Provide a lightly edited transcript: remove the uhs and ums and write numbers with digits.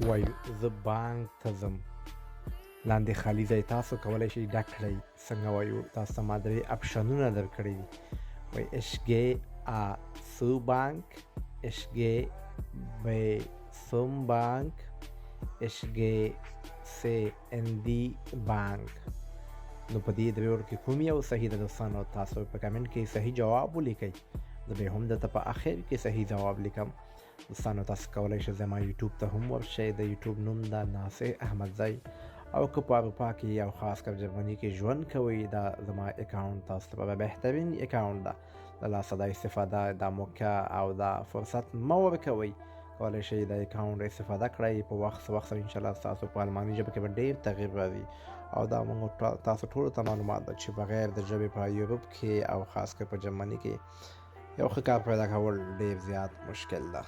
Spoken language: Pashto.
وایو زه بانک ته ځم. لاندې خالي ځای تاسو کولی شئ ډک کړئ. څنګه وایو تاسو ته ما 3 اپشنونه درکړي دي. وایي ich gehe zu Bank, ich gehe به zum Bank, ich gehe in die Bank. نو په دې دریو کې کوم یو صحیح ده دوستانو؟ تاسو په کمنټ کې صحیح جواب ولیکئ. زه به هم درته په اخر کې صحیح جواب لیکم. دوستانو تاسو کولی شئ زما یوټیوب ته هم ورشئ. د یوټیوب نوم ده ناصر احمدزی. او که په اروپا کې او خاص کر جرمني کې ژوند کوئ دا زما اکاونټ تاسو ته به بهترین اکاونټ ده. له لاسه دا استفاده دا موقع او دا فرصت مه ورکوئ. کولی شئ د اکاونټ استفاده کړئ. په وخت سره انشاءالله ستاسو په الماني ژبه کې به ډېر تغییر راځي. او دا موږ تاسو ټولو ته معلومات ده چې بغیر د ژبې په یوروپ کې او خاص کر په جرمني کې یو ښه کار پیدا کول ډېر زیات مشکل ده.